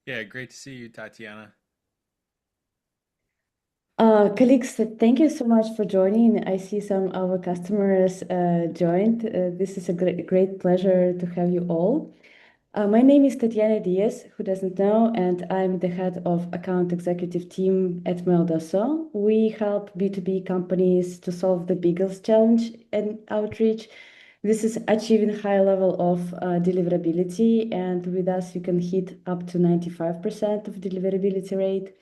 Yeah, great to see you, Tatiana. Colleagues, thank you so much for joining. I see some of our customers joined. This is a great pleasure to have you all. My name is Tatiana Diaz, who doesn't know, and I'm the head of account executive team at Maildoso. We help B2B companies to solve the biggest challenge in outreach. This is achieving high level of deliverability, and with us, you can hit up to 95% of deliverability rate.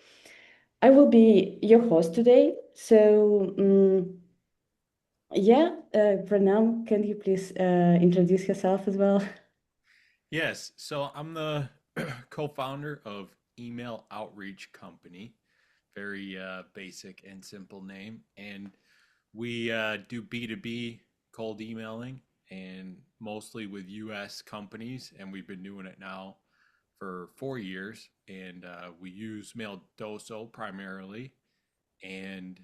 I will be your host today. Pranam, can you please introduce yourself as well? Yes, so I'm the co-founder of Email Outreach Company. Very basic and simple name. And we do B2B cold emailing and mostly with US companies. And we've been doing it now for 4 years. And we use Maildoso primarily. And,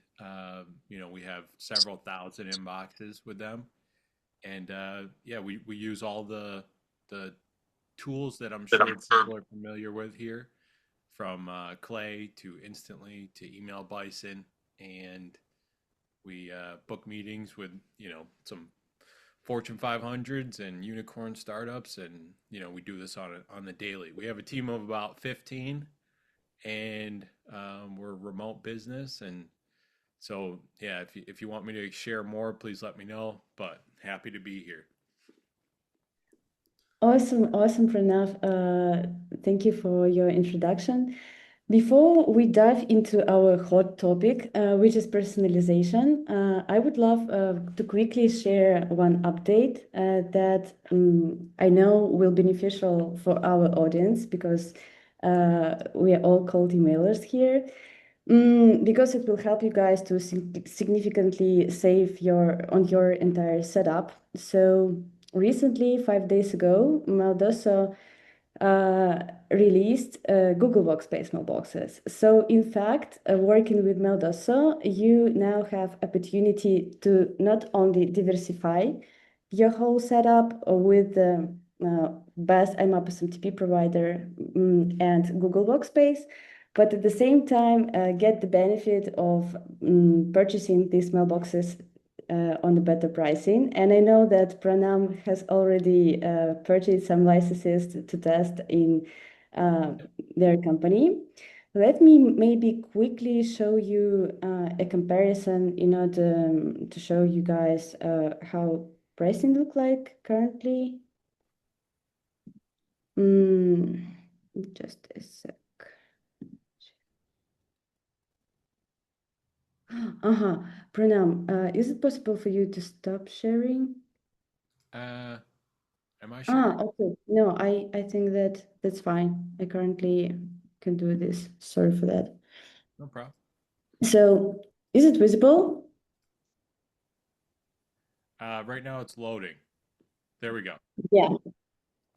we have several thousand inboxes with them. And yeah, we use all the tools that I'm sure people are familiar with here, from Clay to Instantly to Email Bison, and we book meetings with some Fortune 500s and unicorn startups, and we do this on the daily. We have a team of about 15, and we're a remote business, and so yeah, if you want me to share more, please let me know. But happy to be here. Awesome, awesome, Pranav. Thank you for your introduction. Before we dive into our hot topic, which is personalization, I would love to quickly share one update that I know will be beneficial for our audience because we are all cold emailers here. Because it will help you guys to significantly save your entire setup. So recently, 5 days ago, Maldoso released Google Workspace mailboxes. So in fact, working with Maildoso, you now have opportunity to not only diversify your whole setup with the best IMAP SMTP provider and Google Workspace, but at the same time get the benefit of purchasing these mailboxes on the better pricing. And I know that Pranam has already purchased some licenses to test in uh, their company. Let me maybe quickly show you a comparison in order to show you guys how pricing look like currently. Mm, just a sec. Uh-huh. Pranam, is it possible for you to stop sharing? Uh, am I Ah, sharing? okay. No, I think that that's fine. I currently can do this. Sorry for that. No problem. So, is it visible? Right now it's loading. There we go. Yeah.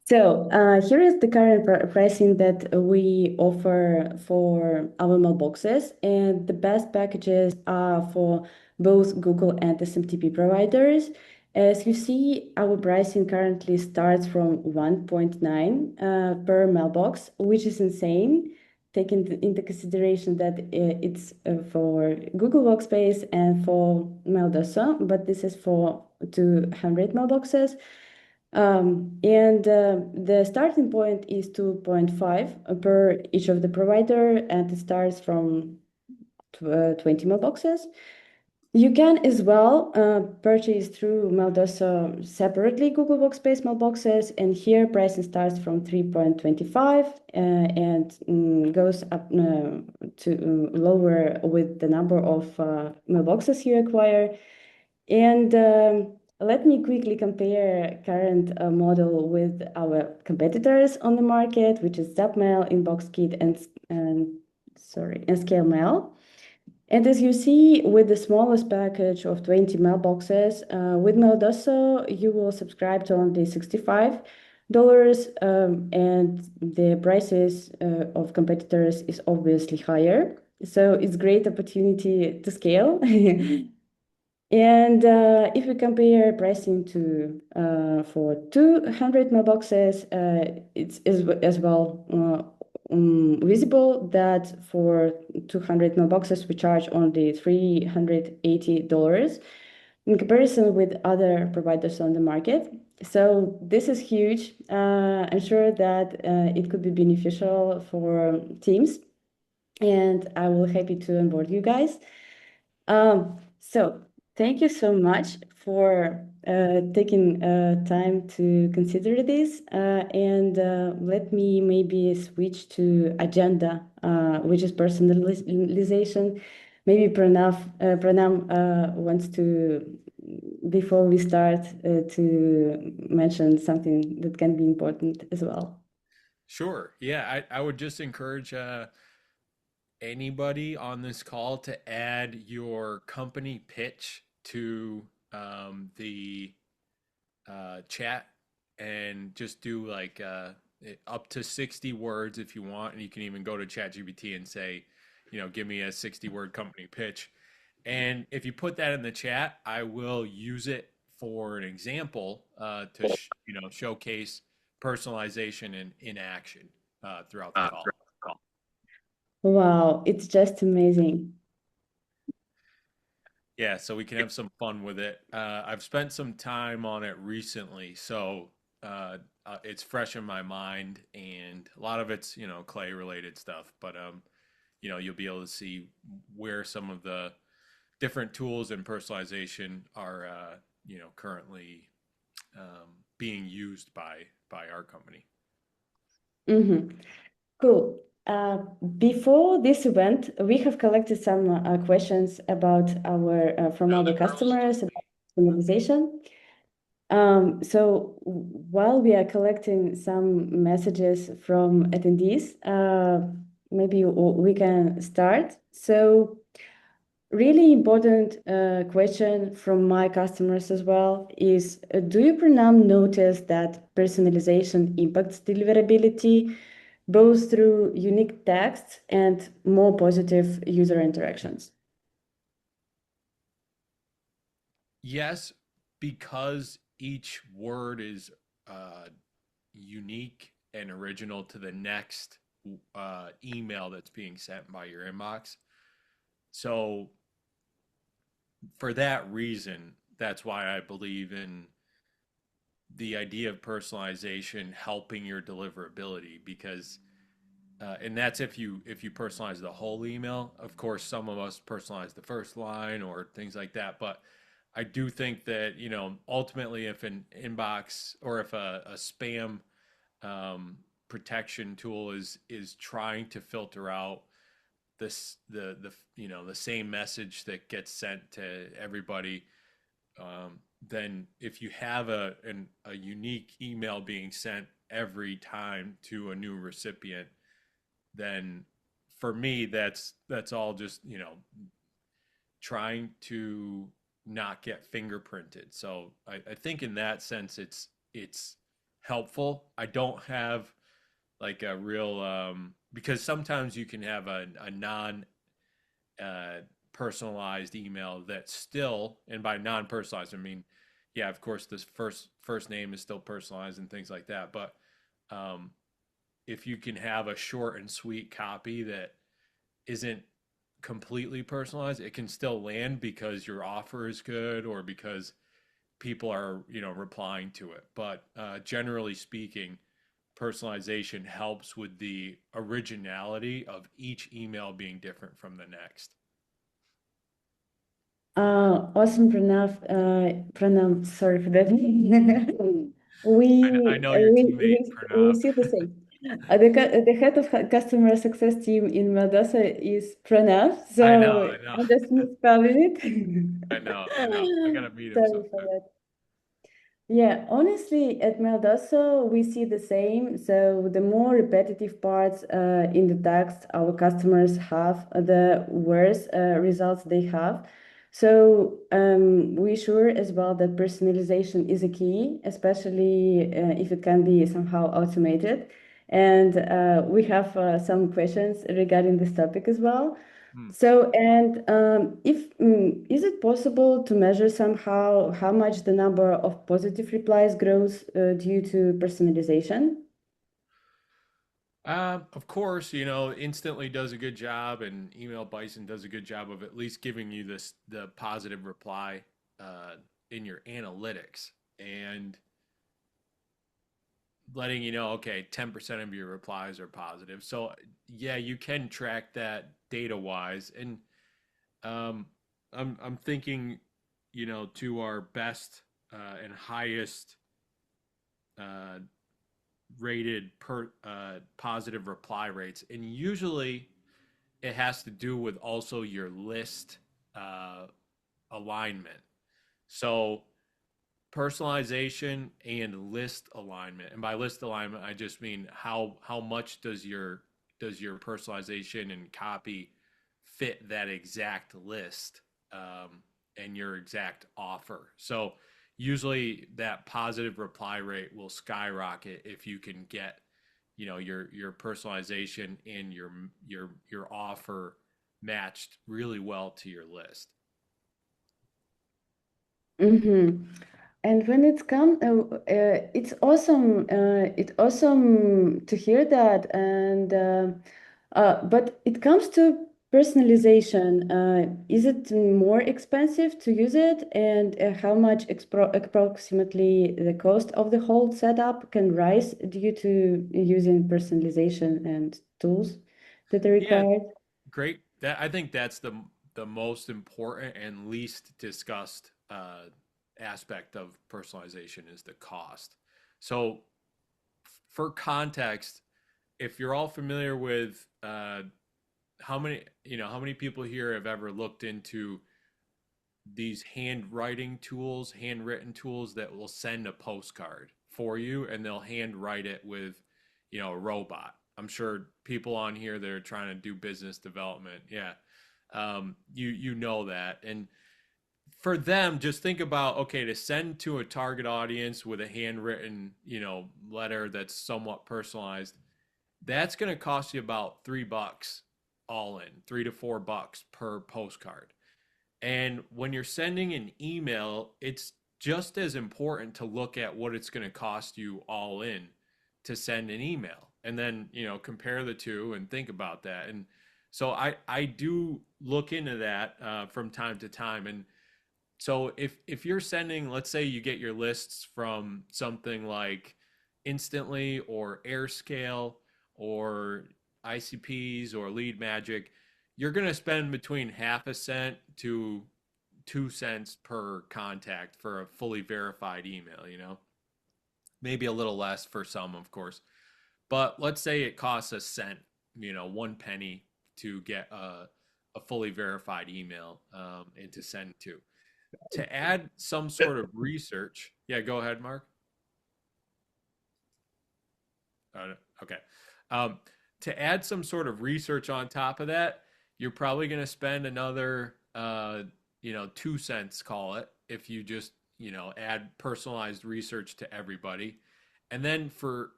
So, here is the current pricing that we offer for our mailboxes, and the best packages are for both Google and SMTP providers. As you see, our pricing currently starts from 1.9 per mailbox, which is insane, taking into consideration that it's for Google Workspace and for Maildoso, but this is for 200 mailboxes. And the starting point is 2.5 per each of the provider, and it starts from 20 mailboxes. You can as well purchase through Maildoso separately Google Workspace mailboxes, and here pricing starts from 3.25 and goes up to lower with the number of mailboxes you acquire. And let me quickly compare current model with our competitors on the market, which is Zapmail, InboxKit, and Scale Mail. And as you see, with the smallest package of 20 mailboxes, with Maildoso, you will subscribe to only $65, and the prices of competitors is obviously higher. So it's great opportunity to scale. And if we compare pricing to for 200 mailboxes, it's as well visible that for 200 mailboxes, we charge only $380 in comparison with other providers on the market. So this is huge. I'm sure that it could be beneficial for teams, and I will happy to onboard you guys. So thank you so much for taking time to consider this. And let me maybe switch to agenda, which is personalization. Maybe Pranam wants to, before we start, to mention something that can be important as well. Sure. Yeah, I would just encourage anybody on this call to add your company pitch to the chat and just do like up to 60 words if you want. And you can even go to ChatGPT and say, give me a 60-word company pitch. And if you put that in the chat, I will use it for an example to showcase personalization in action throughout the call. Wow, it's just amazing. Yeah, so we can have some fun with it. I've spent some time on it recently, so it's fresh in my mind, and a lot of it's clay related stuff. But you'll be able to see where some of the different tools and personalization are currently being used by our company. Mm-hmm. Cool. Before this event, we have collected some questions about from our customers about personalization. So while we are collecting some messages from attendees, maybe we can start. So really important question from my customers as well is, do you, Pranam, notice that personalization impacts deliverability both through unique text and more positive user interactions? Yes, because each word is unique and original to the next email that's being sent by your inbox. So, for that reason, that's why I believe in the idea of personalization helping your deliverability because and that's if you personalize the whole email. Of course, some of us personalize the first line or things like that, but I do think that ultimately if an inbox or if a spam protection tool is trying to filter out the same message that gets sent to everybody, then if you have a unique email being sent every time to a new recipient, then for me that's all just trying to not get fingerprinted. So I think in that sense it's helpful. I don't have like a real because sometimes you can have a non personalized email that's still, and by non personalized I mean, yeah, of course this first name is still personalized and things like that, but um, if you can have a short and sweet copy that isn't completely personalized, it can still land because your offer is good or because people are replying to it. But generally speaking, personalization helps with the originality of each email being different from the next. Awesome, Pranav. Pranam, sorry for that. I know your teammate We Pranav. see the same. The head of customer success team in Maildoso is Pranav, I know, so I know, I'm just misspelling I know, I know. I gotta it. meet him Sorry for sometime. that. Yeah, honestly, at Maildoso, we see the same. So the more repetitive parts in the text our customers have, the worse results they have. So we sure as well that personalization is a key, especially if it can be somehow automated. And we have some questions regarding this topic as well. Hmm. So, and if is it possible to measure somehow how much the number of positive replies grows due to personalization? Of course, Instantly does a good job, and Email Bison does a good job of at least giving you the positive reply in your analytics and letting you know, okay, 10% of your replies are positive. So yeah, you can track that data wise, and um, I'm thinking, to our best and highest uh, rated positive reply rates, and usually it has to do with also your list uh, alignment. So personalization and list alignment, and by list alignment, I just mean how much does your personalization and copy fit that exact list and your exact offer. So usually that positive reply rate will skyrocket if you can get your personalization and your offer matched really well to your list. Mm-hmm. And when it's come, it's awesome. It's awesome to hear that. And but it comes to personalization. Is it more expensive to use it? And how much approximately the cost of the whole setup can rise due to using personalization and tools that are Yeah, required? great. That I think that's the most important and least discussed aspect of personalization is the cost. So, for context, if you're all familiar with how many people here have ever looked into these handwritten tools that will send a postcard for you, and they'll handwrite it with, a robot. I'm sure people on here that are trying to do business development, yeah, you know that. And for them, just think about, okay, to send to a target audience with a handwritten, letter that's somewhat personalized, that's going to cost you about $3 all in, $3 to $4 per postcard. And when you're sending an email, it's just as important to look at what it's going to cost you all in to send an email. And then, compare the two and think about that. And so I do look into that from time to time. And so if you're sending, let's say you get your lists from something like Instantly or AirScale or ICPs or Lead Magic, you're going to spend between half a cent to 2 cents per contact for a fully verified email, maybe a little less for some, of course. But let's say it costs a cent, 1 penny to get a fully verified email and to send to add some sort of research. Yeah, go ahead, Mark. Oh, no. Okay. Um, to add some sort of research on top of that, you're probably going to spend another, 2 cents, call it, if you just, add personalized research to everybody. And then for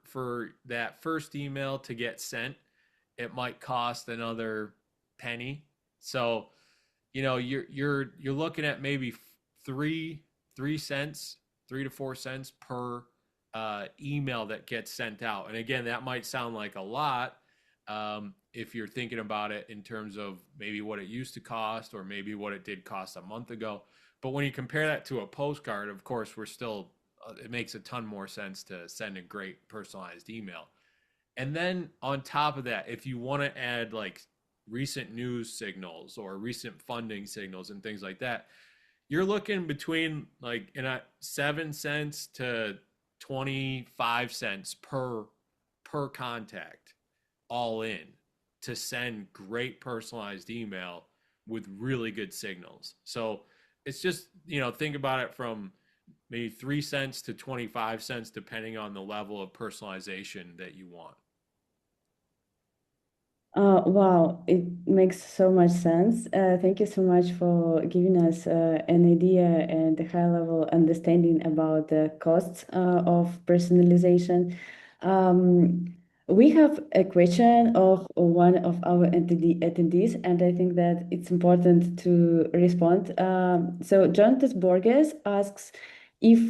that first email to get sent, it might cost another penny. So, you're looking at maybe three 3 cents, 3 to 4 cents per email that gets sent out. And again, that might sound like a lot if you're thinking about it in terms of maybe what it used to cost or maybe what it did cost a month ago. But when you compare that to a postcard, of course, it makes a ton more sense to send a great personalized email. And then on top of that, if you want to add like recent news signals or recent funding signals and things like that, you're looking between like in a 7 cents to 25 cents per contact all in to send great personalized email with really good signals. So it's just, think about it from maybe 3 cents to 25 cents, depending on the level of personalization that you want. Wow, it makes so much sense. Thank you so much for giving us an idea and a high-level understanding about the costs of personalization. Um, we have a question of one of our attendees, and I think that it's important to respond. So Jonathan Borges asks, if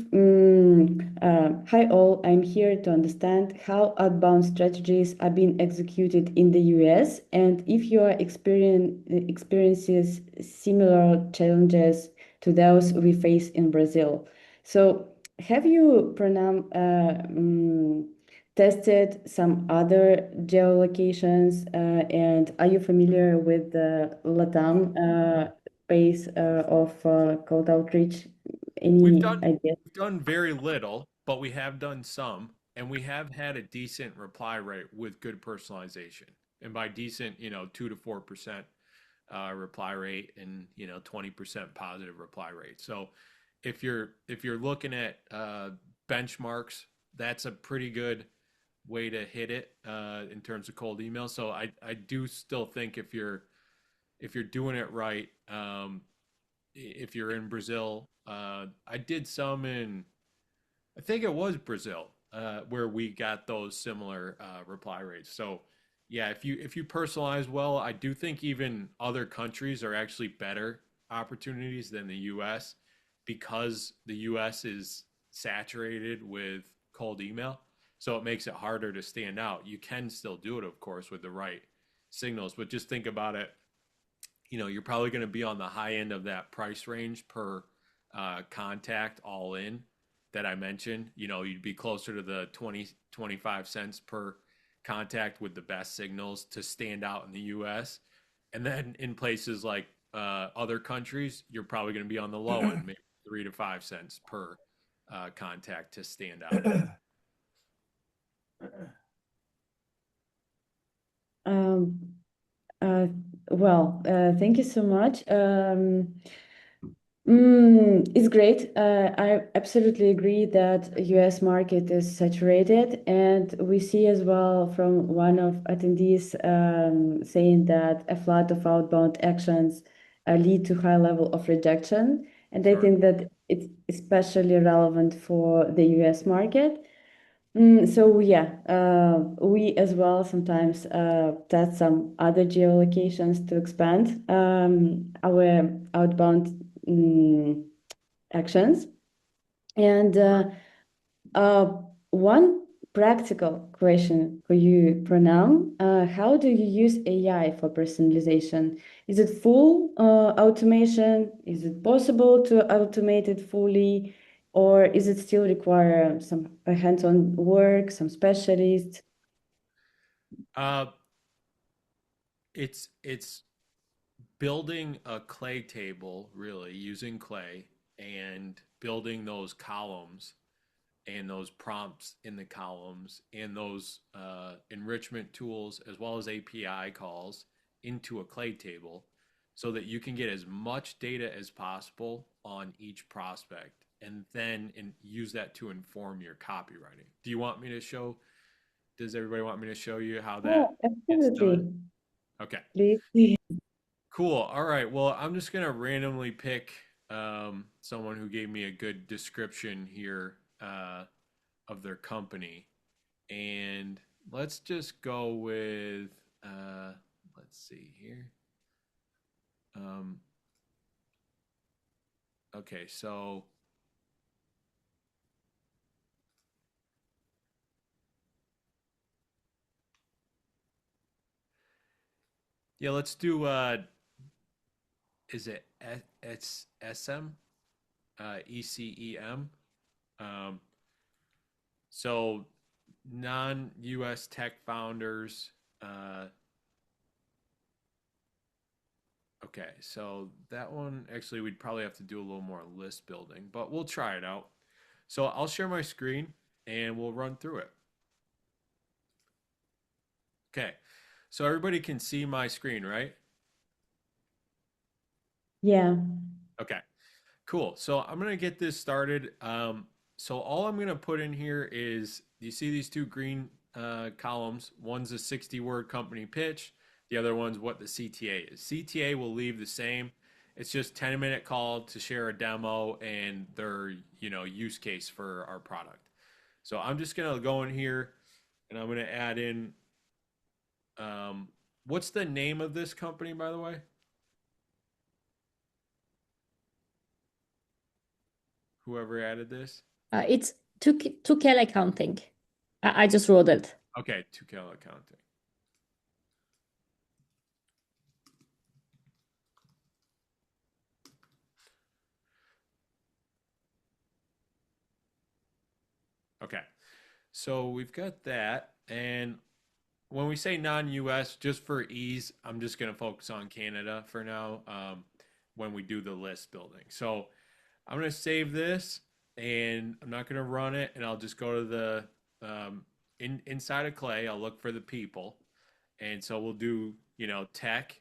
hi all, I'm here to understand how outbound strategies are being executed in the US and if you are experiences similar challenges to those we face in Brazil. So have you, Pranam, tested some other geolocations and are you familiar with the LATAM space of cold outreach? We've Any done idea? we've done very little, but we have done some, and we have had a decent reply rate with good personalization. And by decent, 2 to 4% reply rate, and 20% positive reply rate. So if you're looking at benchmarks, that's a pretty good way to hit it in terms of cold email. So I do still think if you're doing it right, if you're in Brazil, I did some in, I think it was Brazil, where we got those similar reply rates. So yeah, if you personalize well, I do think even other countries are actually better opportunities than the U.S. because the U.S. is saturated with cold email, so it makes it harder to stand out. You can still do it, of course, with the right signals, but just think about it. You're probably going to be on the high end of that price range per contact all in that I mentioned. You'd be closer to the 20 to 25 cents per contact with the best signals to stand out in the US. And then in places like other countries, you're probably going to be on the low end, maybe 3 to 5 cents per contact to stand out. Um, uh, Thank you so much. It's great. I absolutely agree that US market is saturated, and we see as well from one of attendees saying that a flood of outbound actions lead to high level of rejection, and I Sure. think that it's especially relevant for the US market. So yeah, we as well sometimes test some other geolocations to expand our outbound actions. And uh, one practical question for you, Pranam. How do you use AI for personalization? Is it full automation? Is it possible to automate it fully? Or is it still require some hands-on work, some specialists? Uh, it's building a clay table, really using clay and building those columns and those prompts in the columns and those enrichment tools as well as API calls into a clay table so that you can get as much data as possible on each prospect and then use that to inform your copywriting. Does everybody want me to show you how Yeah, that gets done? absolutely. Okay. Please. Cool. All right. Well, I'm just gonna randomly pick someone who gave me a good description here of their company, and let's just go with let's see here. Um, okay, so yeah, let's do. Is it it's SM ECEM? Um, so non-U.S. tech founders. Okay, so that one actually we'd probably have to do a little more list building, but we'll try it out. So I'll share my screen and we'll run through it. Okay, so everybody can see my screen, right? Yeah. Okay, cool. So I'm gonna get this started. So all I'm gonna put in here is you see these two green columns. One's a 60-word company pitch. The other one's what the CTA is. CTA will leave the same. It's just 10-minute call to share a demo and their use case for our product. So I'm just gonna go in here and I'm gonna add in um, what's the name of this company, by the way? whoever added this? It's Tukel accounting. I just wrote it. Okay, 2K accounting. Okay, so we've got that. And when we say non-US, just for ease, I'm just going to focus on Canada for now when we do the list building. So I'm going to save this and I'm not going to run it. And I'll just go to the inside of Clay. I'll look for the people. And so we'll do, tech.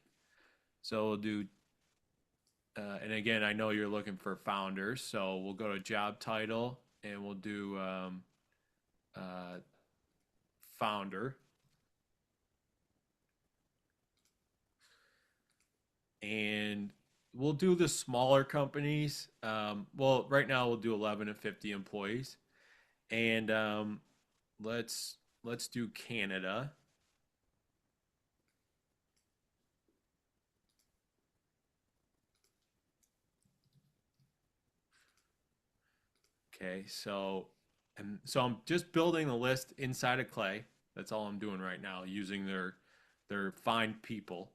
So we'll do, and again, I know you're looking for founders. So we'll go to job title and we'll do uh, founder. And we'll do the smaller companies. Well, right now we'll do 11 to 50 employees, and let's do Canada. Okay, so I'm just building the list inside of Clay. That's all I'm doing right now, using their find people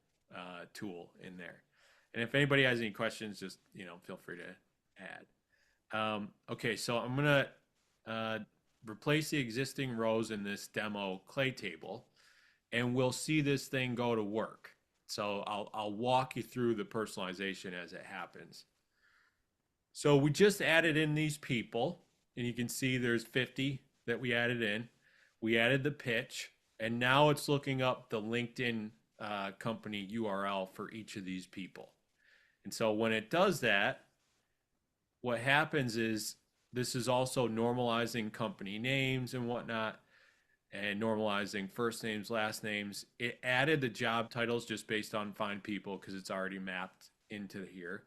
tool in there. And if anybody has any questions, just feel free to add. Okay, so I'm gonna replace the existing rows in this demo Clay table, and we'll see this thing go to work. So I'll walk you through the personalization as it happens. So we just added in these people, and you can see there's 50 that we added in. We added the pitch, and now it's looking up the LinkedIn company URL for each of these people. And so when it does that, what happens is this is also normalizing company names and whatnot, and normalizing first names, last names. It added the job titles just based on find people because it's already mapped into here.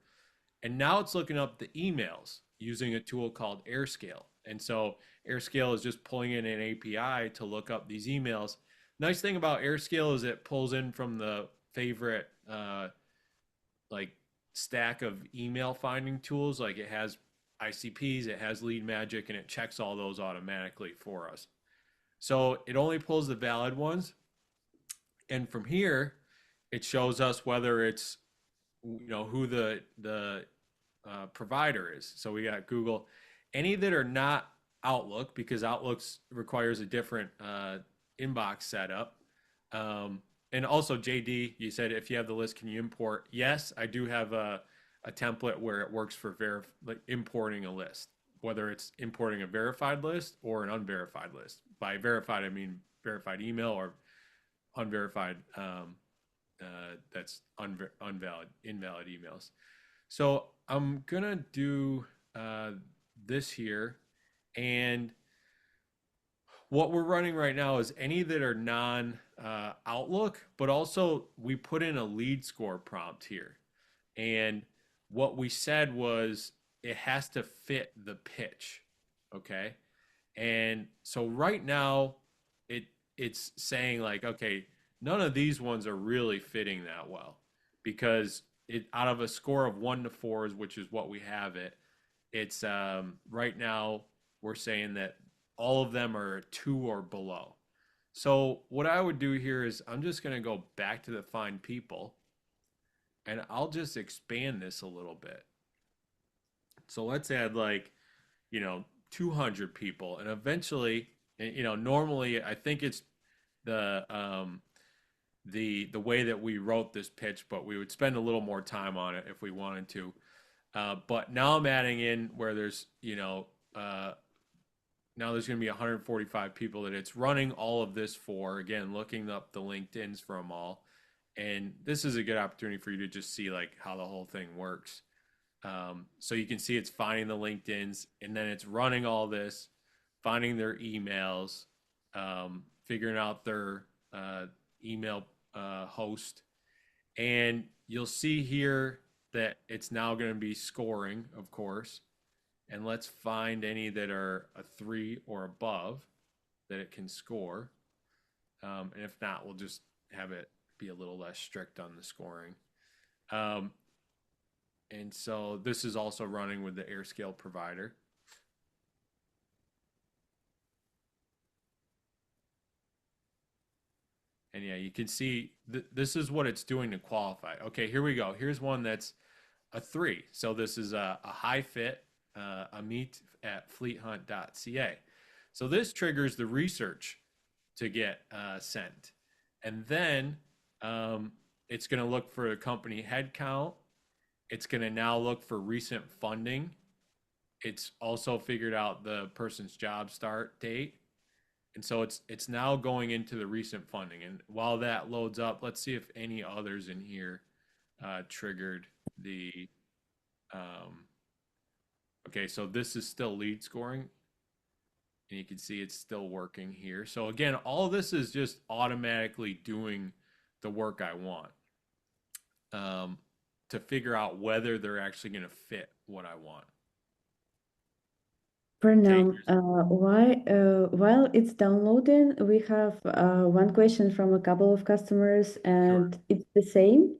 And now it's looking up the emails using a tool called AirScale. And so AirScale is just pulling in an API to look up these emails. Nice thing about AirScale is it pulls in from the favorite like stack of email finding tools. Like it has ICPs, it has Lead Magic, and it checks all those automatically for us. So it only pulls the valid ones. And from here, it shows us whether it's who the provider is. So we got Google. Any that are not Outlook, because Outlook requires a different inbox setup. And also, JD, you said if you have the list, can you import? Yes, I do have a template where it works for like importing a list, whether it's importing a verified list or an unverified list. By verified, I mean verified email, or unverified, that's invalid emails. So I'm gonna do this here, and what we're running right now is any that are non Outlook, but also we put in a lead score prompt here. And what we said was it has to fit the pitch. Okay. And so right now it's saying like, okay, none of these ones are really fitting that well, because it out of a score of 1 to 4, which is what we have it's right now we're saying that all of them are 2 or below. So what I would do here is I'm just going to go back to the find people, and I'll just expand this a little bit. So let's add like, 200 people, and eventually, normally I think it's the the way that we wrote this pitch, but we would spend a little more time on it if we wanted to. But now I'm adding in where there's, now there's going to be 145 people that it's running all of this for. Again, looking up the LinkedIn's for them all. And this is a good opportunity for you to just see like how the whole thing works. So you can see it's finding the LinkedIn's, and then it's running all this, finding their emails, figuring out their email host. And you'll see here that it's now going to be scoring, of course. And let's find any that are a 3 or above that it can score. And if not, we'll just have it be a little less strict on the scoring. And so this is also running with the AirScale provider. And yeah, you can see this is what it's doing to qualify. Okay, here we go. Here's one that's a 3. So this is a high fit, a meet at fleethunt.ca. So this triggers the research to get sent. And then it's going to look for a company headcount. It's going to now look for recent funding. It's also figured out the person's job start date. And so it's now going into the recent funding. And while that loads up, let's see if any others in here triggered the. Okay, so this is still lead scoring. And you can see it's still working here. So again, all this is just automatically doing the work I want to figure out whether they're actually going to fit what I want. Okay, Pranam, while it's downloading, we have one question from a couple of customers, sure. and it's the same.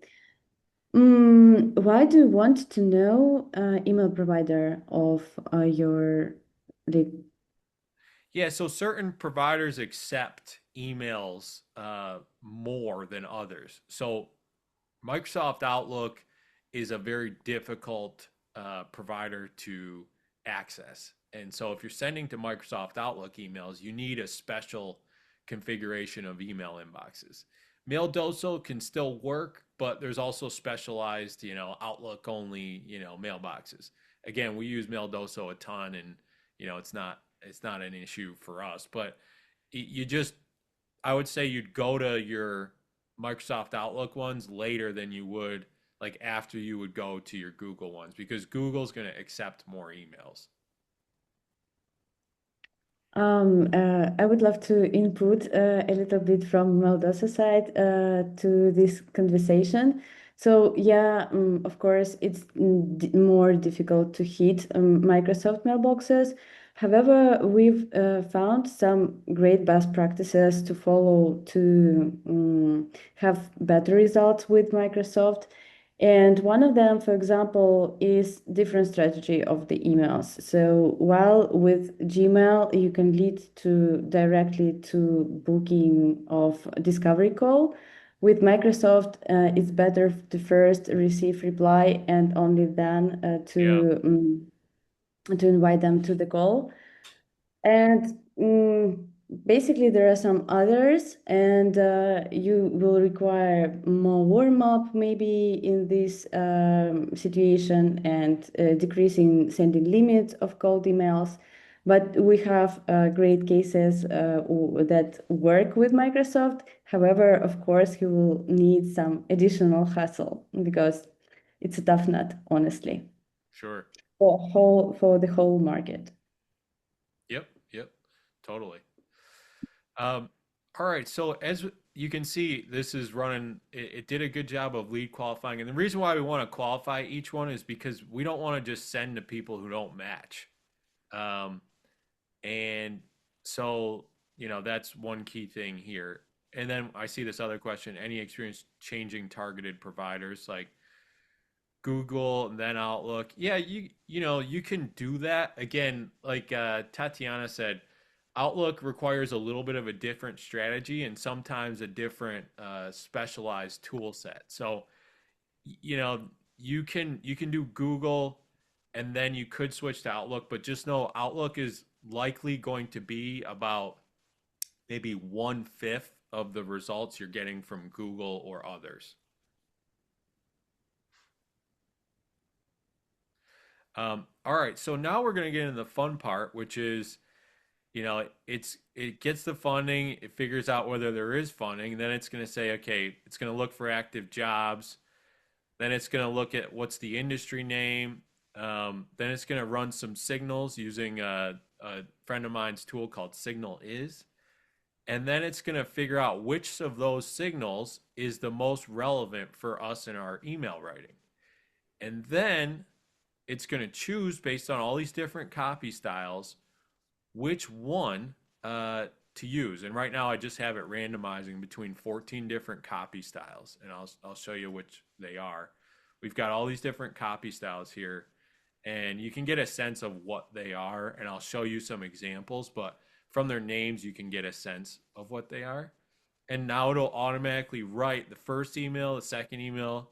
Why do you want to know email provider of your lead? Yeah, so certain providers accept emails more than others. So Microsoft Outlook is a very difficult provider to access. And so if you're sending to Microsoft Outlook emails, you need a special configuration of email inboxes. Maildoso can still work, but there's also specialized, Outlook only, mailboxes. Again, we use Maildoso a ton, and it's not an issue for us. But you just, I would say you'd go to your Microsoft Outlook ones later than you would like after you would go to your Google ones, because Google's going to accept more emails. I would love to input a little bit from Maildoso side to this conversation. So yeah, of course, it's more difficult to hit Microsoft mailboxes. However, we've found some great best practices to follow to have better results with Microsoft. And one of them, for example, is different strategy of the emails. So while with Gmail, you can lead to directly to booking of discovery call. With Microsoft, it's better to first receive reply and only then Yeah, to invite them to the call. And basically, there are some others, and you will require more warm up maybe in this situation and decreasing sending limits of cold emails. But we have great cases that work with Microsoft. However, of course, you will need some additional hustle because it's a tough nut, honestly, sure. for the whole market. Yep, yep, totally. Um, all right, so as you can see, this is running, it did a good job of lead qualifying. And the reason why we want to qualify each one is because we don't want to just send to people who don't match. Um, and so, that's one key thing here. And then I see this other question, any experience changing targeted providers like Google and then Outlook? Yeah, you can do that. Again, like Tatiana said, Outlook requires a little bit of a different strategy and sometimes a different specialized tool set. So, you know, you can do Google and then you could switch to Outlook, but just know Outlook is likely going to be about maybe 1/5 of the results you're getting from Google or others. All right, so now we're going to get into the fun part, which is, it gets the funding, it figures out whether there is funding, then it's going to say, okay, it's going to look for active jobs, then it's going to look at what's the industry name, then it's going to run some signals using a friend of mine's tool called Signal Is, and then it's going to figure out which of those signals is the most relevant for us in our email writing. And then it's going to choose based on all these different copy styles which one to use. And right now I just have it randomizing between 14 different copy styles, and I'll show you which they are. We've got all these different copy styles here, and you can get a sense of what they are, and I'll show you some examples, but from their names you can get a sense of what they are. and now it'll automatically write the first email, the second email,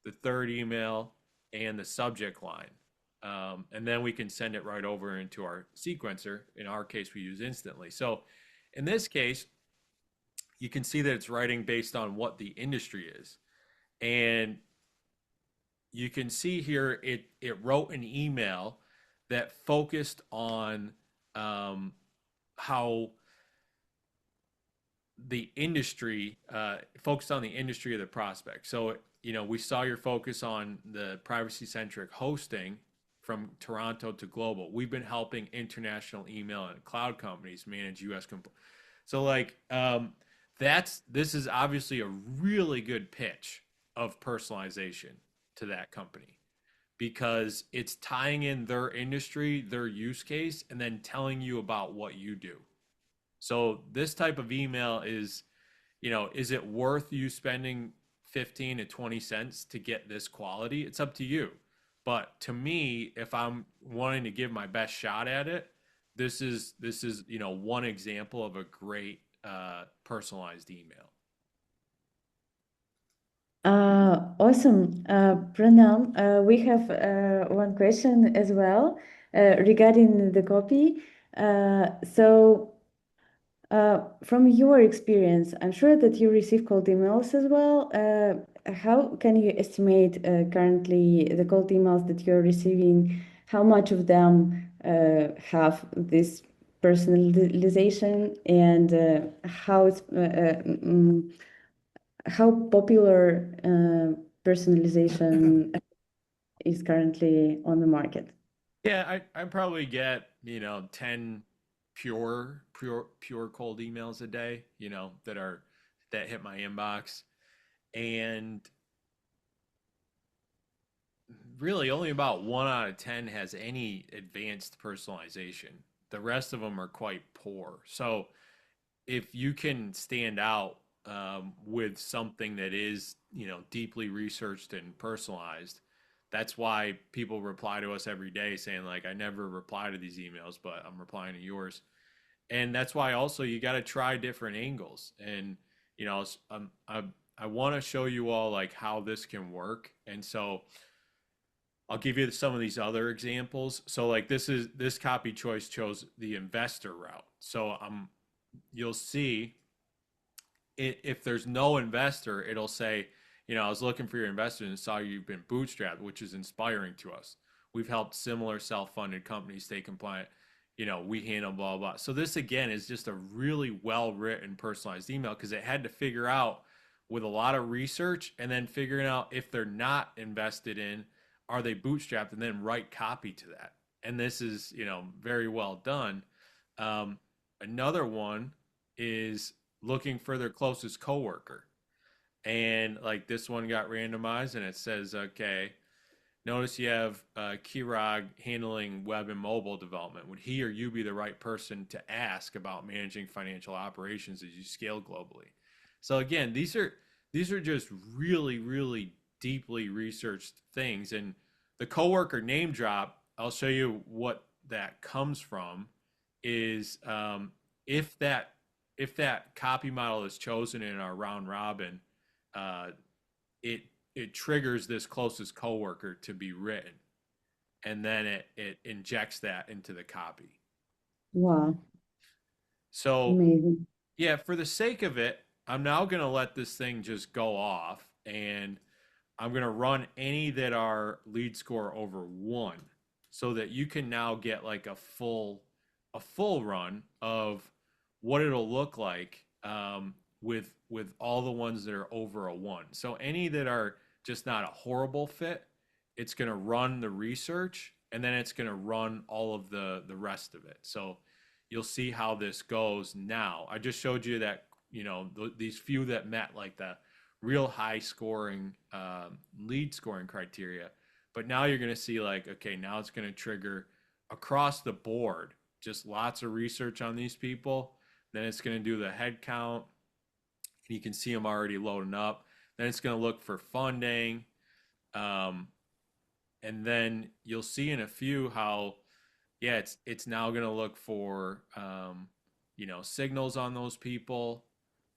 the third email, and the subject line. And then we can send it right over into our sequencer. In our case, we use instantly. So in this case, you can see that it's writing based on what the industry is. And you can see here it wrote an email that focused on how the industry focused on the industry of the prospect. So we saw your focus on the privacy centric hosting from Toronto to global. We've been helping international email and cloud companies manage US so this is obviously a really good pitch of personalization to that company because it's tying in their industry, their use case, and then telling you about what you do. So this type of email is it worth you spending 15 to 20 cents to get this quality? It's up to you. But to me, if I'm wanting to give my best shot at it, this is one example of a great personalized email. Awesome. Pranam, we have one question as well regarding the copy. From your experience, I'm sure that you receive cold emails as well. How can you estimate currently the cold emails that you're receiving? How much of them have this personalization, and how popular personalization is currently on the market? Yeah, I probably get 10 pure cold emails a day, that hit my inbox, and really only about 1 out of 10 has any advanced personalization. The rest of them are quite poor. So if you can stand out with something that is deeply researched and personalized, that's why people reply to us every day saying like, I never reply to these emails, but I'm replying to yours. And that's why also you got to try different angles. And I want to show you all like how this can work. And so I'll give you some of these other examples. So like this copy choice chose the investor route. So you'll see if there's no investor, it'll say, I was looking for your investors and saw you've been bootstrapped, which is inspiring to us. We've helped similar self-funded companies stay compliant. We handle blah, blah. So this again is just a really well-written personalized email because it had to figure out with a lot of research and then figuring out if they're not invested in, are they bootstrapped, and then write copy to that. And this is, very well done. Another one is looking for their closest coworker. And like this one got randomized and it says, okay, notice you have Kirag handling web and mobile development. Would he or you be the right person to ask about managing financial operations as you scale globally? So again, these are just really, really deeply researched things. And the coworker name drop, I'll show you what that comes from, is if that copy model is chosen in our round robin, it triggers this closest coworker to be written, and then it injects that into the copy. Wow, So amazing. yeah, for the sake of it, I'm now going to let this thing just go off, and I'm going to run any that are lead score over 1 so that you can now get like a full run of what it'll look like with all the ones that are over a 1. So any that are just not a horrible fit, it's going to run the research, and then it's going to run all of the rest of it. So you'll see how this goes now. I just showed you that, these few that met like the real high scoring lead scoring criteria. But now you're going to see like, okay, now it's going to trigger across the board, just lots of research on these people. Then it's going to do the head count. And you can see them already loading up. Then it's going to look for funding. And then you'll see in a few how, yeah, it's now going to look for, signals on those people.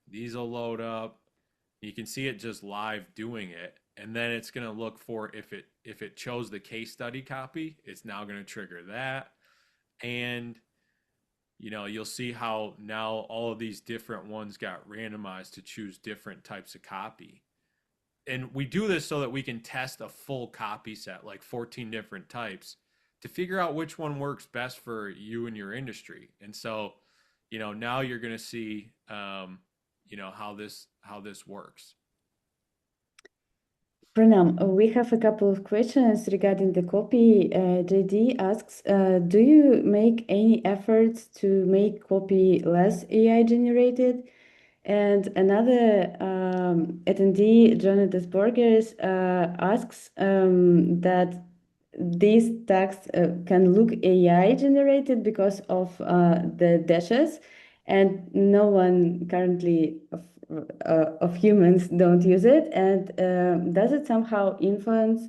These will load up. You can see it just live doing it, and then it's going to look for if it chose the case study copy, it's now going to trigger that. And you'll see how now all of these different ones got randomized to choose different types of copy. And we do this so that we can test a full copy set, like 14 different types, to figure out which one works best for you and your industry. And so, now you're going to see, how this works. Pranam, we have a couple of questions regarding the copy. JD asks, do you make any efforts to make copy less AI generated? And another attendee, Jonathan Borgers, asks that these tags can look AI generated because of the dashes, and no one currently of humans don't use it. And does it somehow influence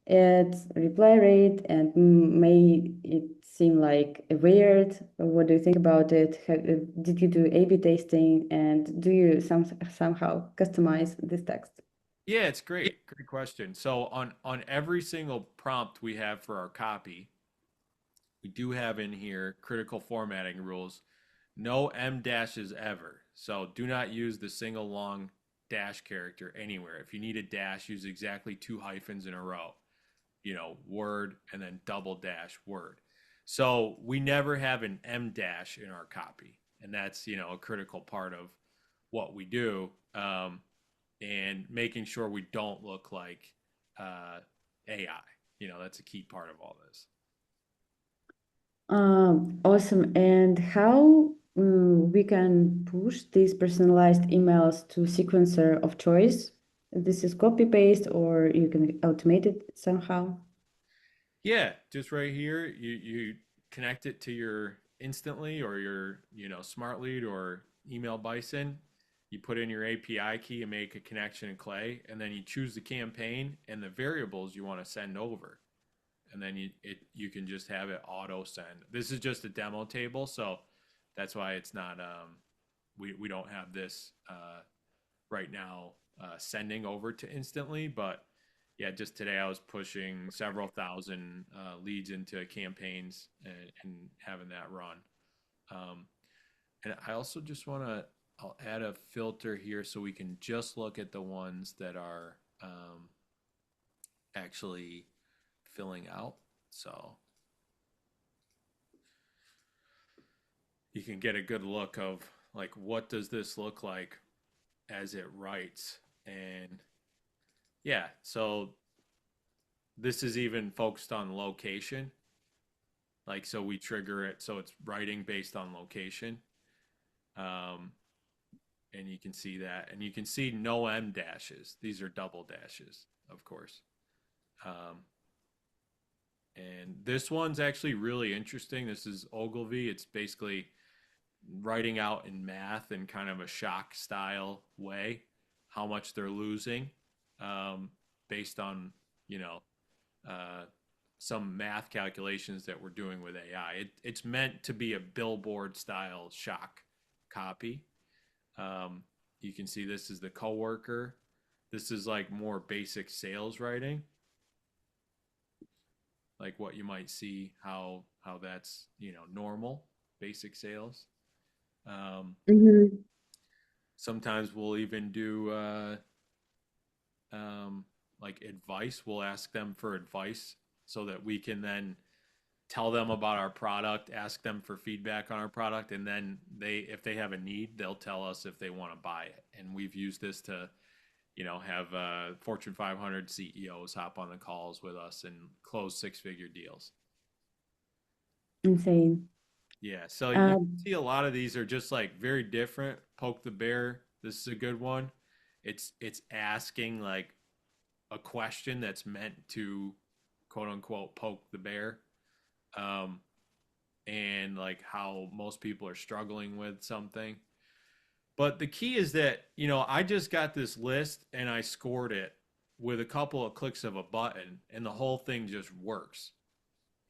its reply rate and may it seem like weird? What do you think about it? Did you do A/B testing, and do you somehow customize this text? Yeah, it's great. Great question. So on every single prompt we have for our copy, we do have in here critical formatting rules. No M dashes ever. So do not use the single long dash character anywhere. If you need a dash, use exactly 2 hyphens in a row. Word and then double dash word. So we never have an M dash in our copy. And that's, a critical part of what we do. And making sure we don't look like AI. That's a key part of all this. Awesome. And how we can push these personalized emails to sequencer of choice? This is copy paste, or you can automate it somehow. Yeah, just right here, you connect it to your Instantly or your Smart Lead or Email Bison. You put in your API key and make a connection in Clay, and then you choose the campaign and the variables you want to send over, and then you can just have it auto send. This is just a demo table, so that's why it's not we don't have this right now sending over to Instantly, but yeah, just today I was pushing several thousand leads into campaigns and having that run. Um, and I also just want to, I'll add a filter here so we can just look at the ones that are actually filling out. So you can get a good look of like, what does this look like as it writes? And yeah, so this is even focused on location. Like, so we trigger it so it's writing based on location. Um, and you can see that. And you can see no M dashes. These are double dashes, of course. Um, and this one's actually really interesting. This is Ogilvy. It's basically writing out in math in kind of a shock style way how much they're losing based on, you know, uh, some math calculations that we're doing with AI. It's meant to be a billboard style shock copy. Um, you can see this is the coworker. This is like more basic sales writing, like what you might see how that's normal basic sales. Um, Mhm. Sometimes we'll even do um, like advice. We'll ask them for advice so that we can then tell them about our product, ask them for feedback on our product, and then if they have a need, they'll tell us if they want to buy it. And we've used this to, have Fortune 500 CEOs hop on the calls with us and close 6-figure deals. Insane. Yeah, so you can Um, see a lot of these are just like very different. Poke the bear. This is a good one. It's asking like a question that's meant to quote unquote poke the bear. Um, and like how most people are struggling with something. But the key is that, I just got this list and I scored it with a couple of clicks of a button and the whole thing just works,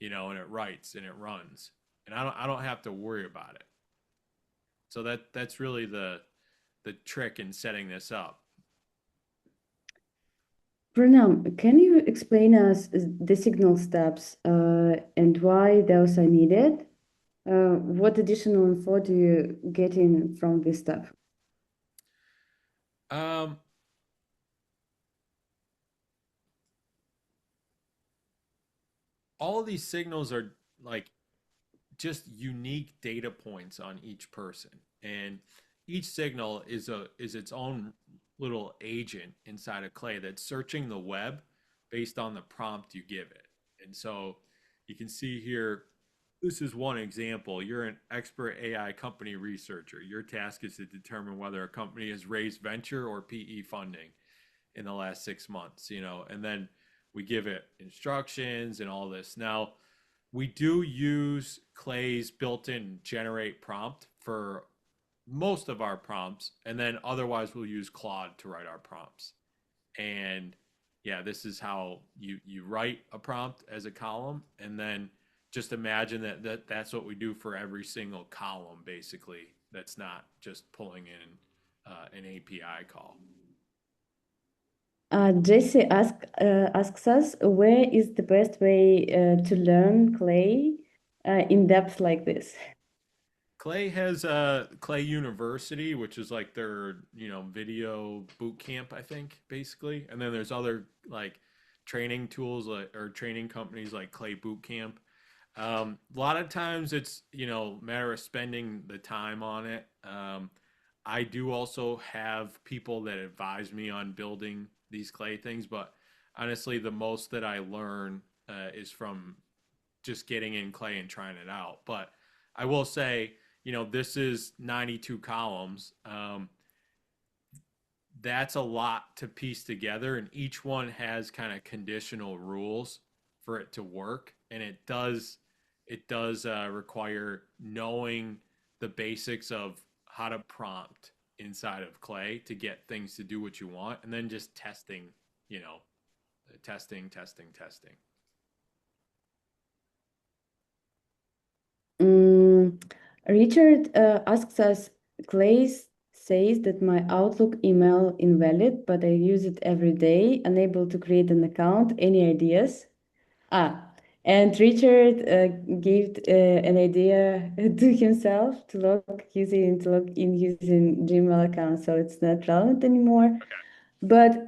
and it writes and it runs. And I don't have to worry about it. So that's really the trick in setting this up. Pranam, can you explain us the signal steps and why those are needed? What additional info do you get in from this step? Um, all of these signals are like just unique data points on each person, and each signal is its own little agent inside of Clay that's searching the web based on the prompt you give it. And so you can see here, this is one example. You're an expert AI company researcher. Your task is to determine whether a company has raised venture or PE funding in the last 6 months, and then we give it instructions and all this. Now, we do use Clay's built-in generate prompt for most of our prompts, and then otherwise we'll use Claude to write our prompts. And yeah, this is how you write a prompt as a column, and then just imagine that's what we do for every single column, basically. That's not just pulling in an API call. Jesse asks us, where is the best way to learn Clay in depth like this? Clay has Clay University, which is like their video boot camp, I think, basically. And then there's other like training tools or training companies like Clay Boot Camp. A lot of times it's matter of spending the time on it. I do also have people that advise me on building these Clay things, but honestly, the most that I learn is from just getting in Clay and trying it out. But I will say, this is 92 columns. That's a lot to piece together, and each one has kind of conditional rules for it to work, and it does require knowing the basics of how to prompt inside of Clay to get things to do what you want, and then just testing, testing. Mm, Richard asks us, Clay says that my Outlook email invalid, but I use it every day, unable to create an account. Any ideas? And Richard gave an idea to himself to log in using Gmail account, so it's not relevant anymore. But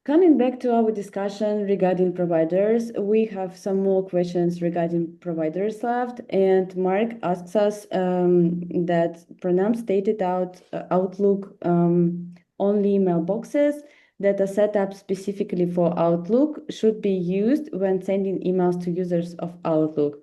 coming back to our discussion regarding providers, we have some more questions regarding providers left. And Mark asks us that Pranam stated Outlook only mailboxes that are set up specifically for Outlook should be used when sending emails to users of Outlook.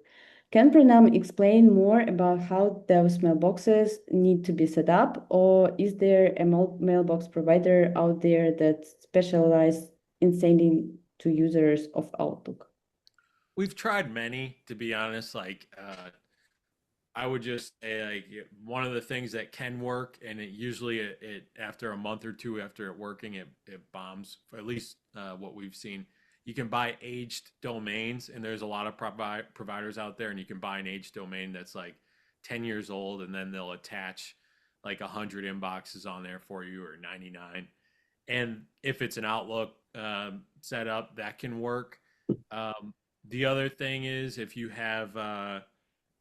Can Pranam explain more about how those mailboxes need to be set up, or is there a mailbox provider out there that specializes in sending to users of Outlook? We've tried many, to be honest. Like, I would just say, like, one of the things that can work, and it usually it after a month or two after it working, it bombs. For at least what we've seen, you can buy aged domains, and there's a lot of providers out there, and you can buy an aged domain that's like 10 years old, and then they'll attach like 100 inboxes on there for you, or 99. And if it's an Outlook setup, that can work. Um, the other thing is if you have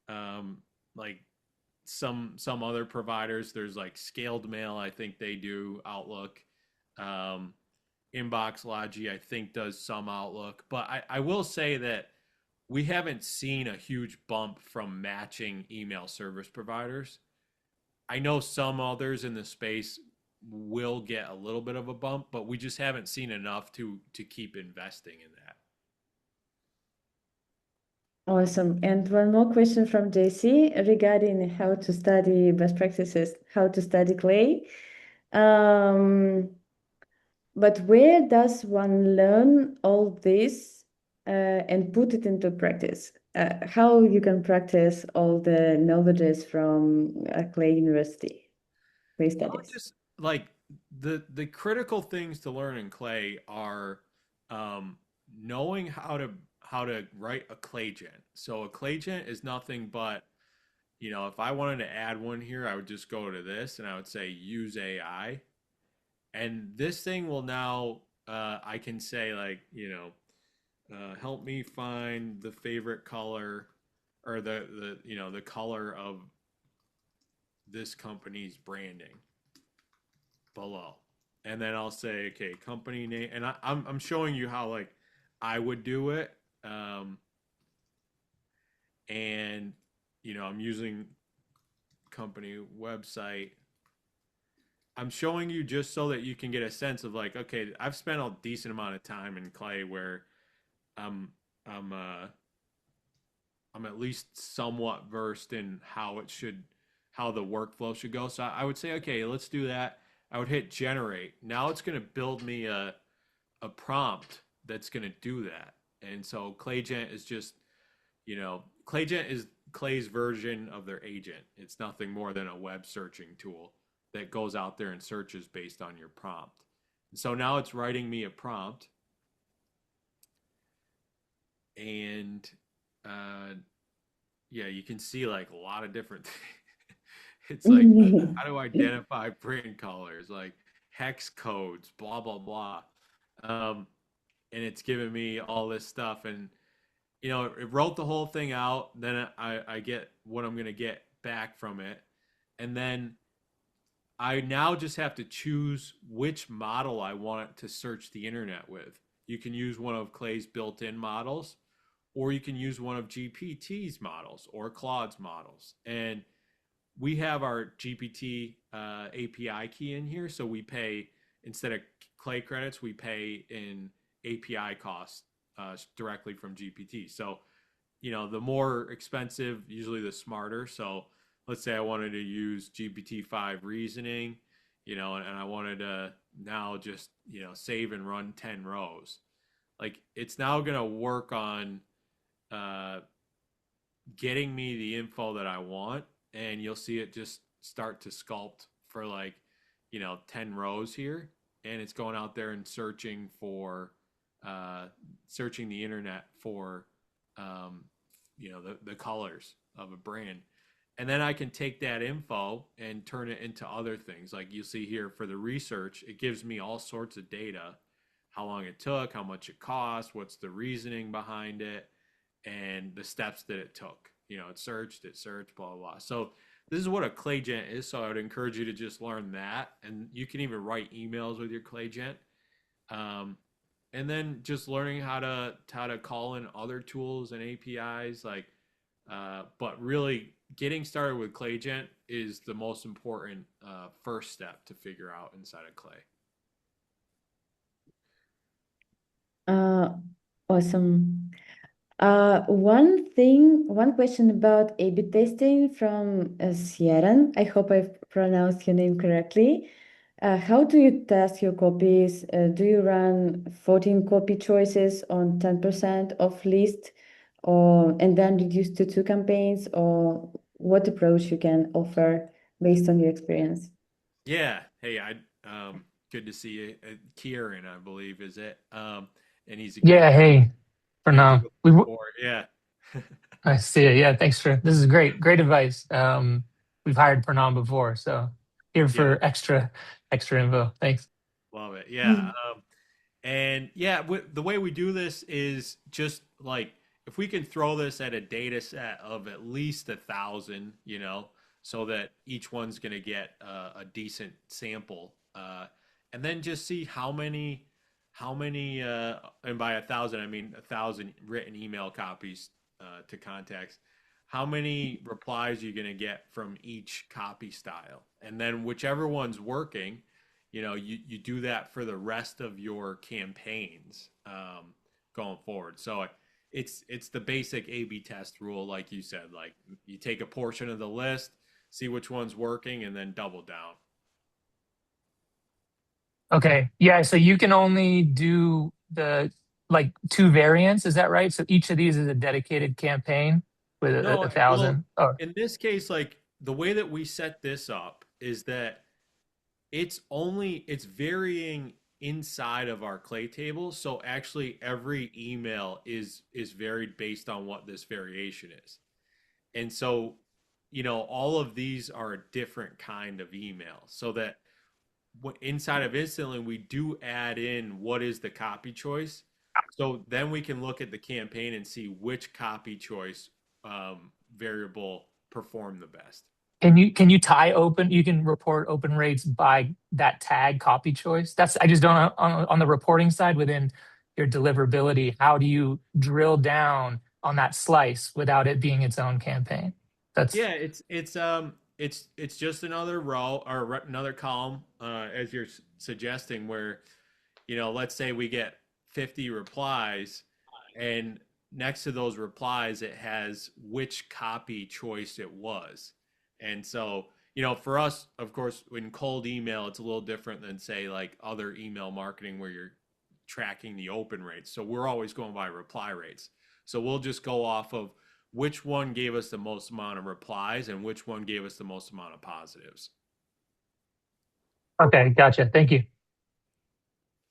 um, like some other providers, there's like Scaled Mail, I think they do Outlook. Um, Inbox Logi, I think, does some Outlook. But I will say that we haven't seen a huge bump from matching email service providers. I know some others in the space will get a little bit of a bump, but we just haven't seen enough to keep investing in that. Awesome. And one more question from JC regarding how to study best practices, how to study Clay. But where does one learn all this and put it into practice? How you can practice all the knowledges from Clay University, Clay Well, studies? just like the critical things to learn in Clay are knowing how to write a clay gent. So a clay gent is nothing but if I wanted to add one here, I would just go to this and I would say use AI. And this thing will now, I can say like, help me find the favorite color or the color of this company's branding below. And then I'll say, okay, company name. And I'm showing you how like I would do it. Um, and, I'm using company website. I'm showing you just so that you can get a sense of like, okay, I've spent a decent amount of time in Clay where I'm I'm uh I'm at least somewhat versed in how the workflow should go. So I would say, okay, let's do that. I would hit generate. Now it's going to build me a prompt that's going to do that. And so ClayGent is just, ClayGent is Clay's version of their agent. It's nothing more than a web searching tool that goes out there and searches based on your prompt. So now it's writing me a prompt, and uh, yeah, you can see like a lot of different things. It's like how to identify brand colors, like hex codes, blah blah blah. Um, and it's giving me all this stuff, and it wrote the whole thing out. Then I get what I'm gonna get back from it, and then I now just have to choose which model I want it to search the internet with. You can use one of Clay's built-in models, or you can use one of GPT's models or Claude's models. And we have our GPT API key in here, so we pay instead of Clay credits, we pay in API costs directly from GPT. So the more expensive, usually the smarter. So let's say I wanted to use GPT-5 reasoning, and I wanted to now just, save and run 10 rows. Like it's now going to work on uh, getting me the info that I want. And you'll see it just start to sculpt for like, 10 rows here. And it's going out there and searching the internet for, um, the colors of a brand. And then I can take that info and turn it into other things. Like you see here for the research, it gives me all sorts of data, how long it took, how much it cost, what's the reasoning behind it, and the steps that it took. It searched, blah, blah, blah. So this is what a ClayGent is. So I would encourage you to just learn that. And you can even write emails with your ClayGent. Um, and then just learning how to call in other tools and APIs but really getting started with ClayGent is the most important first step to figure out inside of Clay. Uh, awesome. One question about A/B testing from Sieran. I hope I've pronounced your name correctly. How do you test your copies? Do you run 14 copy choices on 10% of list, and then reduce to 2 campaigns, or what approach you can offer based on your experience? Yeah. Hey, good to see you. Kieran, I believe, is it? And he's a great Yeah, guy. hey, Worked with Pranam. him before. Yeah. I see it. Yeah, thanks for this is great advice. We've hired Pranam before, so here Yeah. for extra info. Thanks. Love it. Yeah. And yeah, the way we do this is just like if we can throw this at a data set of at least 1,000, so that each one's going to get a decent sample, and then just see how many, and by 1,000 I mean 1,000 written email copies to contacts. How many replies you're going to get from each copy style, and then whichever one's working, you do that for the rest of your campaigns going forward. So it's the basic A/B test rule, like you said. Like you take a portion of the list, see which one's working, and then double down. Okay. Yeah, so you can only do the like two variants, is that right? So each of these is a dedicated campaign with No, a well, thousand. Oh, in this case, like the way that we set this up is that it's varying inside of our clay table. So actually every email is varied based on what this variation is. And so, all of these are a different kind of email. So that inside of instantly, we do add in what is the copy choice. So then we can look at the campaign and see which copy choice variable performed the best. Can you tie open? You can report open rates by that tag copy choice. I just don't know on the reporting side within your deliverability. How do you drill down on that slice without it being its own campaign? Yeah, it's just another row or another column, as you're suggesting, where let's say we get 50 replies, and next to those replies, it has which copy choice it was. And so, for us, of course, in cold email, it's a little different than, say, like other email marketing where you're tracking the open rates. So we're always going by reply rates. So we'll just go off of which one gave us the most amount of replies and which one gave us the most amount of positives. Okay, gotcha. Thank you.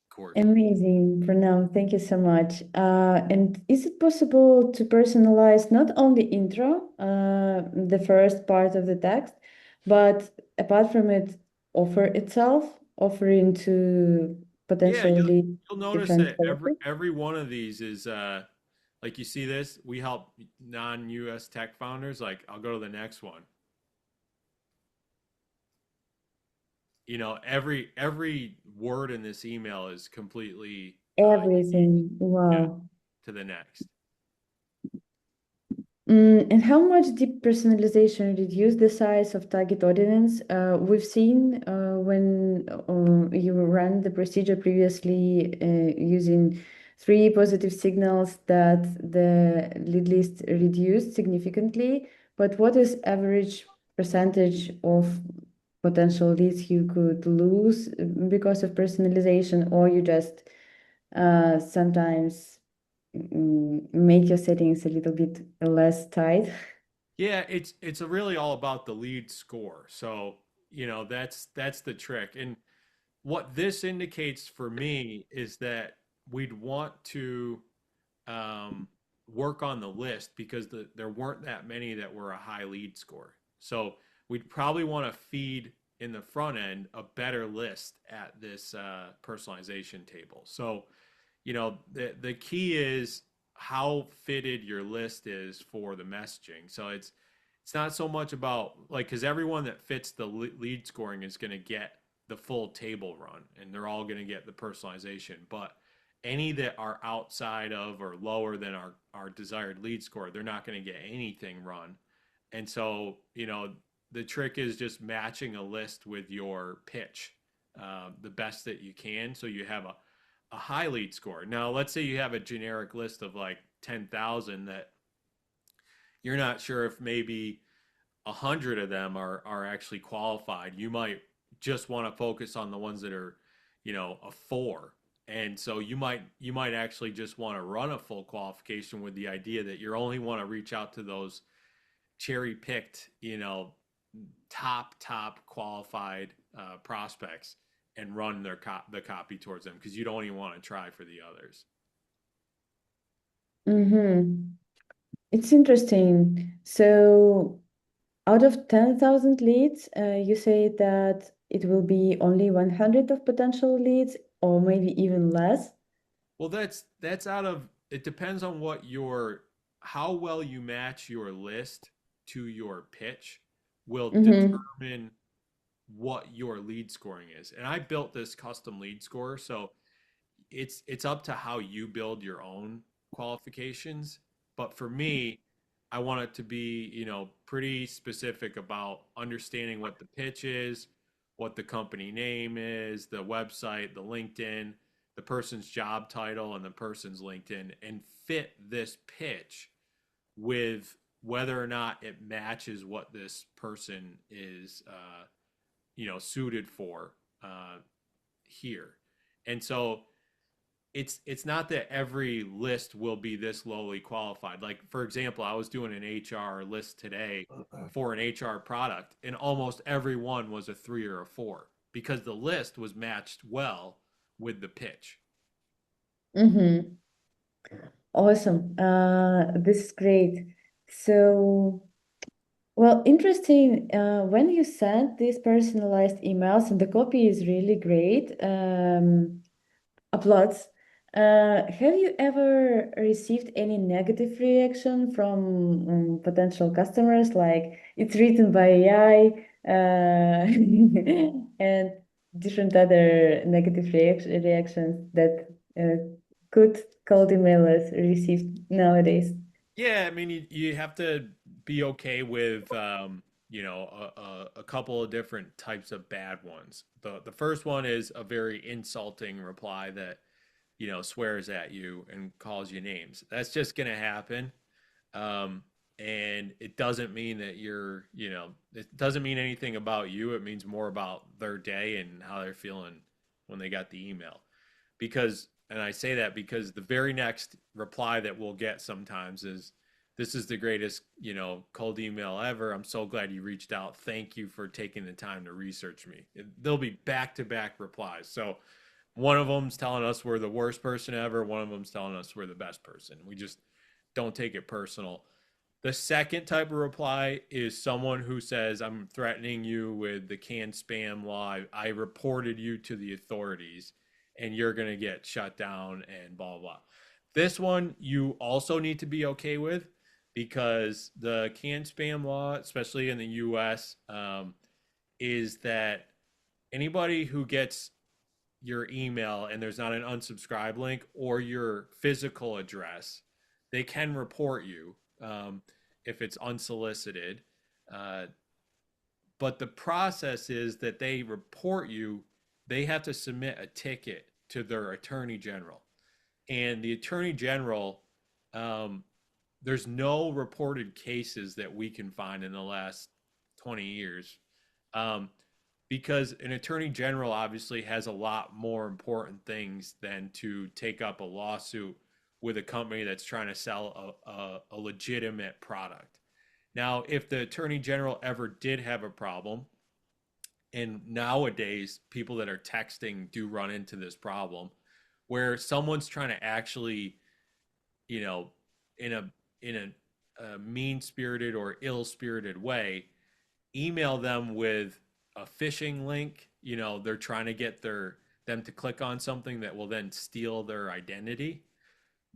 Of course. Amazing, Pranam. Thank you so much. And is it possible to personalize not only intro, the first part of the text, but apart from it, offer itself, offering to Yeah, potentially you'll notice different that services? every one of these is like you see this, we help non-US tech founders. Like I'll go to the next one. Every word in this email is completely Everything. yeah, Wow. to the next. And how much deep personalization reduce the size of target audience? We've seen when you ran the procedure previously using 3 positive signals that the lead list reduced significantly. But what is average percentage of potential leads you could lose because of personalization, or you just sometimes make your settings a little bit less tight? Yeah, it's really all about the lead score. So, that's the trick. And what this indicates for me is that we'd want to work on the list because there weren't that many that were a high lead score. So we'd probably want to feed in the front end a better list at this personalization table. So, the key is how fitted your list is for the messaging. So it's not so much about like because everyone that fits the lead scoring is going to get the full table run and they're all going to get the personalization. But any that are outside of or lower than our desired lead score, they're not going to get anything run. And so, the trick is just matching a list with your pitch the best that you can. So you have a high lead score. Now, let's say you have a generic list of like 10,000 that you're not sure if maybe 100 of them are actually qualified. You might just want to focus on the ones that are, a 4. And so you might actually just want to run a full qualification with the idea that you only want to reach out to those cherry picked, top qualified prospects and run the copy towards them because you don't even want to try for the others. It's interesting. So out of 10,000 leads, you say that it will be only 100 of potential leads, or maybe even less? Well, that's out of it depends on how well you match your list to your pitch will determine what your lead scoring is. And I built this custom lead score, so it's up to how you build your own qualifications. But for me, I want it to be, pretty specific about understanding what the pitch is, what the company name is, the website, the LinkedIn, the person's job title, and the person's LinkedIn, and fit this pitch with whether or not it matches what this person is, suited for here. And so it's not that every list will be this lowly qualified. Like for example, I was doing an HR list today for an HR product, and almost every one was a 3 or a 4 because the list was matched well with the pitch. Awesome. This is great. So Well, interesting. When you send these personalized emails, and the copy is really great, applauds. Have you ever received any negative reaction from potential customers, like it's written by AI, and different other negative reactions that good cold emailers receive nowadays? Yeah, I mean, you have to be okay with a couple of different types of bad ones. The first one is a very insulting reply that, swears at you and calls you names. That's just gonna happen. Um, and it doesn't mean that it doesn't mean anything about you. It means more about their day and how they're feeling when they got the email. And I say that because the very next reply that we'll get sometimes is, "This is the greatest, cold email ever. I'm so glad you reached out. Thank you for taking the time to research me." There'll be back to back replies. So one of them's telling us we're the worst person ever. One of them's telling us we're the best person. We just don't take it personal. The second type of reply is someone who says, "I'm threatening you with the canned spam law. I reported you to the authorities and you're going to get shut down and blah, blah." This one you also need to be okay with because the canned spam law, especially in the US, is that anybody who gets your email and there's not an unsubscribe link or your physical address, they can report you if it's unsolicited. Uh, but the process is that they report you, they have to submit a ticket to their attorney general. And the attorney general, um, there's no reported cases that we can find in the last 20 years, um, because an attorney general obviously has a lot more important things than to take up a lawsuit with a company that's trying to sell a legitimate product. Now, if the attorney general ever did have a problem, and nowadays people that are texting do run into this problem, where someone's trying to actually, you know, in a mean spirited or ill spirited way, email them with a phishing link. They're trying to get them to click on something that will then steal their identity.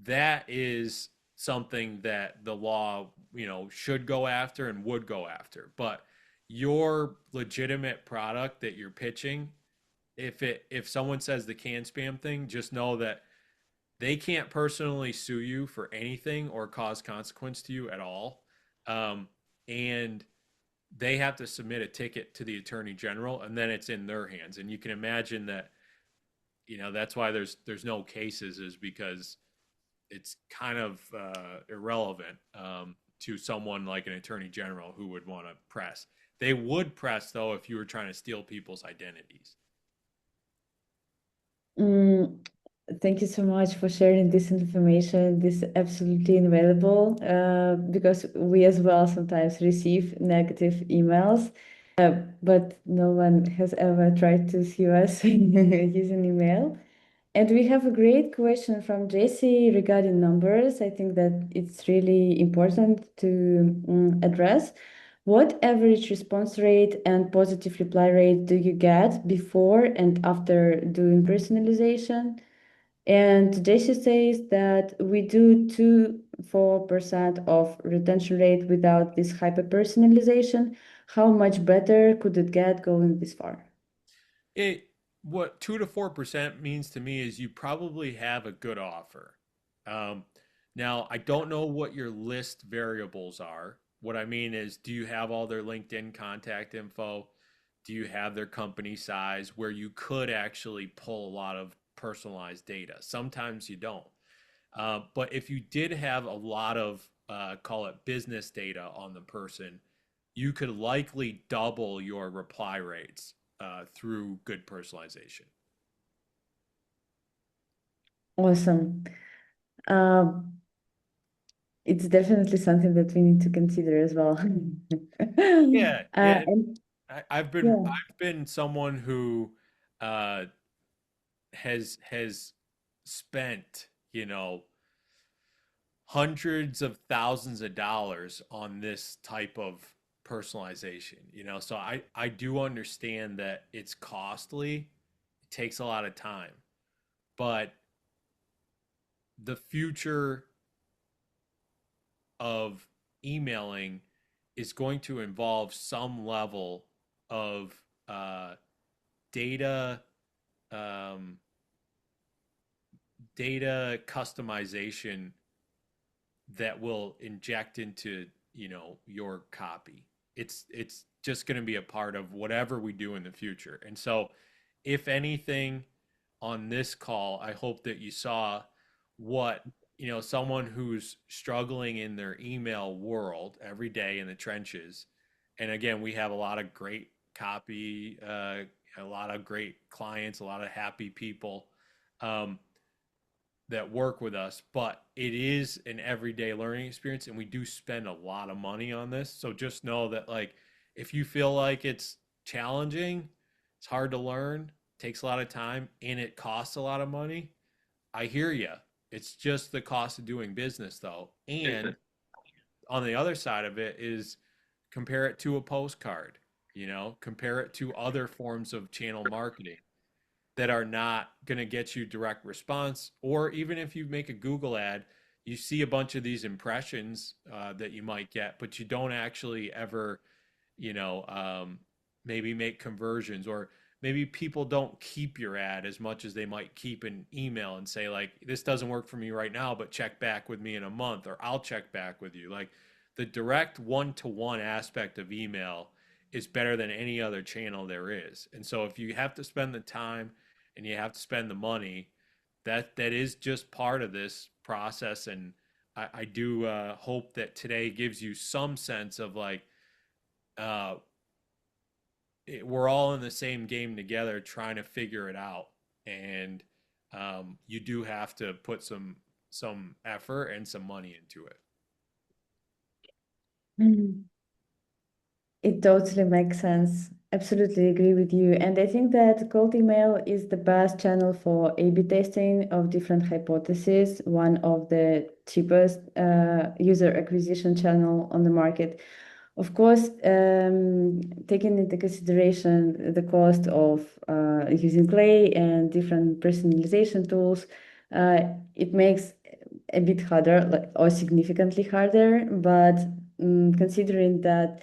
That is something that the law, should go after and would go after. But your legitimate product that you're pitching, if someone says the can spam thing, just know that they can't personally sue you for anything or cause consequence to you at all. And they have to submit a ticket to the attorney general, and then it's in their hands. And you can imagine that, that's why there's no cases, is because it's kind of irrelevant to someone like an attorney general who would want to press. They would press, though, if you were trying to steal people's identities. Mm, Thank you so much for sharing this information. This is absolutely invaluable because we as well sometimes receive negative emails, but no one has ever tried to sue us using email. And we have a great question from JC regarding numbers. I think that it's really important to address. What average response rate and positive reply rate do you get before and after doing personalization? And JC says that we do 2-4% of retention rate without this hyper personalization. How much better could it get going this far? It What 2 to 4% means to me is you probably have a good offer. Um, Now, I don't know what your list variables are. What I mean is, do you have all their LinkedIn contact info? Do you have their company size where you could actually pull a lot of personalized data? Sometimes you don't. But if you did have a lot of, call it business data on the person, you could likely double your reply rates through good personalization. Awesome. Um, it's definitely something that we need to consider as well. Yeah, yeah. And I've been yeah, I've been someone who uh, has spent, hundreds of thousands of dollars on this type of personalization, you know. So I do understand that it's costly, it takes a lot of time, but the future of emailing is going to involve some level of data um, data customization that will inject into, you know, your copy. It's just going to be a part of whatever we do in the future. And so if anything on this call, I hope that you saw what, you know, someone who's struggling in their email world every day in the trenches. And again, we have a lot of great copy, a lot of great clients, a lot of happy people. Um, that work with us, but it is an everyday learning experience, and we do spend a lot of money on this. So just know that, like, if you feel like it's challenging, it's hard to learn, takes a lot of time, and it costs a lot of money, I hear you. It's just the cost of doing business, though. And on the other side of it is compare it to a postcard, you know, compare it to other forms of channel marketing that are not going to get you direct response. Or even if you make a Google ad, you see a bunch of these impressions that you might get, but you don't actually ever, you know, maybe make conversions, or maybe people don't keep your ad as much as they might keep an email and say, like, this doesn't work for me right now, but check back with me in a month, or I'll check back with you. Like, the direct one-to-one aspect of email is better than any other channel there is. And so if you have to spend the time and you have to spend the money, that is just part of this process. And I do hope that today gives you some sense of, like, uh, we're all in the same game together trying to figure it out. And you do have to put some effort and some money into it. Mm. It totally makes sense. Absolutely agree with you. And I think that cold email is the best channel for A/B testing of different hypotheses, one of the cheapest user acquisition channel on the market. Of course, taking into consideration the cost of using Clay and different personalization tools, it makes a bit harder, like, or significantly harder. But considering that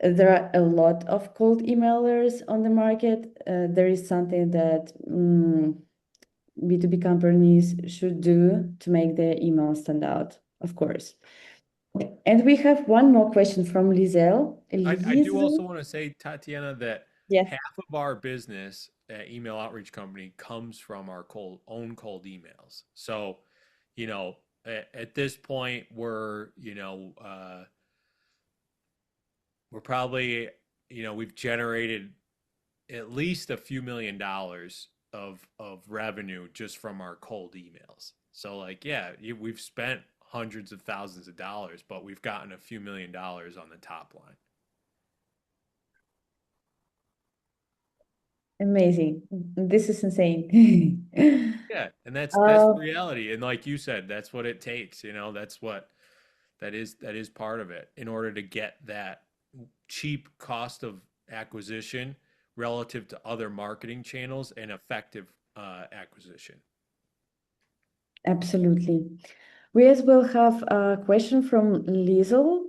there are a lot of cold emailers on the market, there is something that B2B companies should do to make their email stand out, of course. And we have one more question from Lizelle. I do also want to say, Tatiana, that Yes. half of our business at Email Outreach Company comes from our own cold emails. So, you know, at this point, we're probably, you know, we've generated at least a few $1 million of revenue just from our cold emails. So, like, yeah, we've spent hundreds of thousands of dollars, but we've gotten a few $1 million on the top line. Amazing. This is insane. Yeah, and that's the reality. And like you said, that's what it takes, you know, that is part of it in order to get that cheap cost of acquisition relative to other marketing channels and effective acquisition. Absolutely. We as well have a question from Liesel.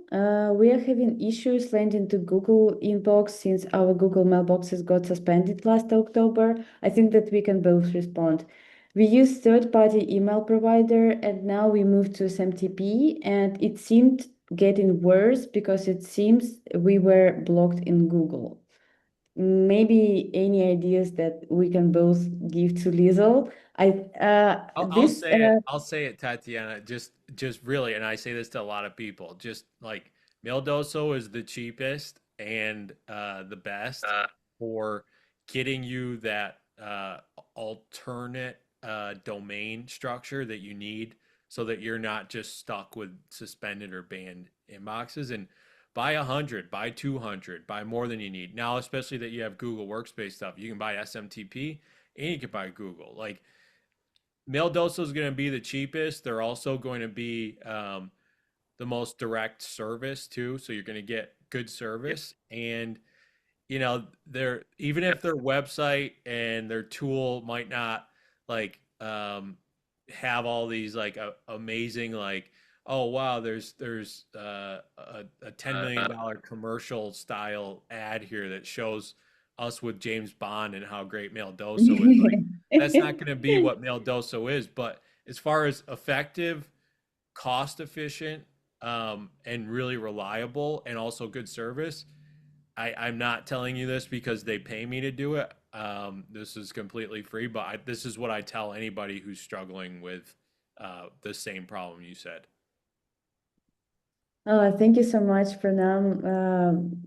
We are having issues landing to Google inbox since our Google mailboxes got suspended last October. I think that we can both respond. We use third-party email provider, and now we moved to SMTP, and it seemed getting worse because it seems we were blocked in Google. Maybe any ideas that we can both give to Liesel? I'll say it, Tatiana. Just really, and I say this to a lot of people. Just like, Maildoso is the cheapest and the best for getting you that alternate domain structure that you need, so that you're not just stuck with suspended or banned inboxes. And buy 100, buy 200, buy more than you need. Now, especially that you have Google Workspace stuff, you can buy SMTP and you can buy Google. Like, Maildoso is going to be the cheapest. They're also going to be the most direct service too. So you're going to get good service. And they're, even if their website and their tool might not like have all these like amazing, like, oh wow, there's a $10 million commercial style ad here that shows us with James Bond and how great Maildoso is. Like, that's not going to be what Maildoso is. But as far as effective, cost efficient, and really reliable, and also good service, I'm not telling you this because they pay me to do it. This is completely free, but this is what I tell anybody who's struggling with the same problem you said. Oh, thank you so much, Pranam.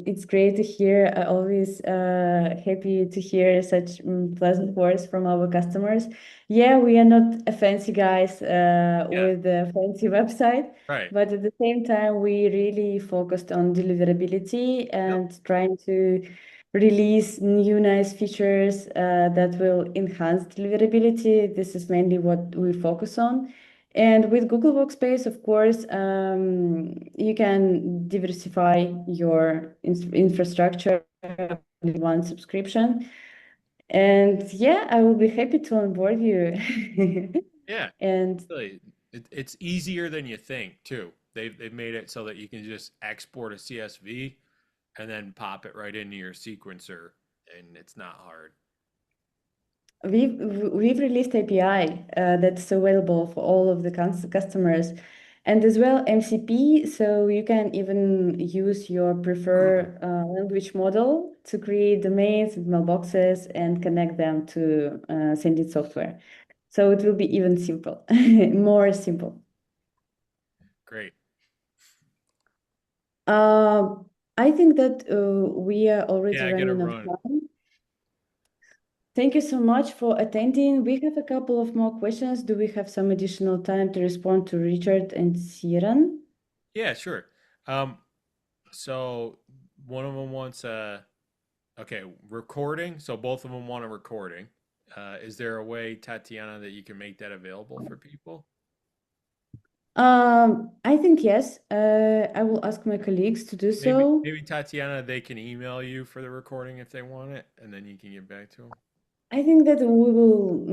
It's great to hear. I always happy to hear such pleasant words from our customers. Yeah, we are not a fancy guys with a fancy website, Right. but at the same time, we really focused on deliverability and trying to release new nice features that will enhance deliverability. This is mainly what we focus on. And with Google Workspace, of course, you can diversify your infrastructure with one subscription. And yeah, I will be happy to onboard you. Yeah. And Really, it's easier than you think too. They've made it so that you can just export a CSV and then pop it right into your sequencer, and it's not hard. we've released API that's available for all of the customers, and as well MCP, so you can even use your preferred language model to create domains and mailboxes and connect them to sending software. So it will be even simple, more simple. Great. I think that we are already Yeah, I gotta running out of run. time. Thank you so much for attending. We have a couple of more questions. Do we have some additional time to respond to Richard and Siran? Yeah, sure. So one of them wants okay, recording. So both of them want a recording. Is there a way, Tatiana, that you can make that available for people? I think yes. I will ask my colleagues to do Maybe, so. maybe Tatiana, they can email you for the recording if they want it, and then you can get back to them. I think that we will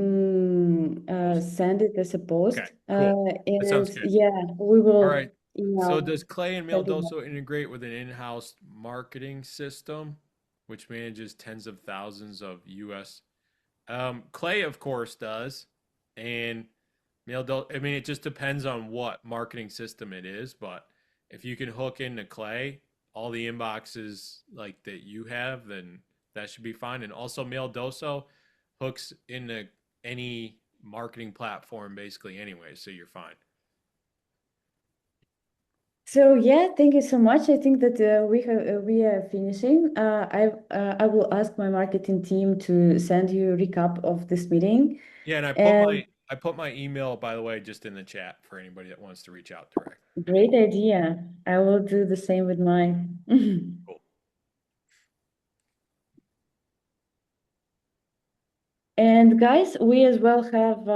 Post. send it as a Okay, post. cool. That sounds And good. yeah, we All right. will So email does Clay and Tatiana. Maildoso integrate with an in-house marketing system, which manages tens of thousands of US? Clay, of course, does, and Maildoso. I mean, it just depends on what marketing system it is, but if you can hook into Clay, all the inboxes like that you have, then that should be fine. And also, Maildoso hooks into any marketing platform basically anyway, so you're fine. So yeah, thank you so much. I think that we are finishing. I will ask my marketing team to send you a recap of this meeting. Yeah, and And I put my email, by the way, just in the chat for anybody that wants to reach out direct. great idea. I will do the same with mine. Cool. And guys, we as well have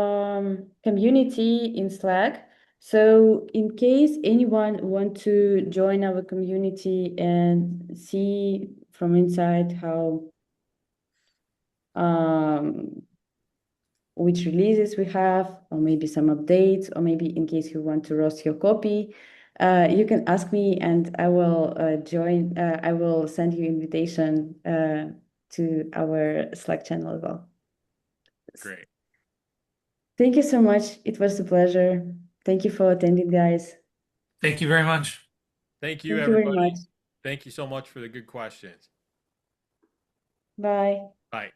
community in Slack. So in case anyone want to join our community and see from inside how which releases we have, or maybe some updates, or maybe in case you want to roast your copy, you can ask me and I will join. I will send you invitation to our Slack channel as well. Great. Thank you so much. It was a pleasure. Thank you for attending, guys. Thank you very much. Thank you, Thank you very everybody. much. Thank you so much for the good questions. Bye. Bye.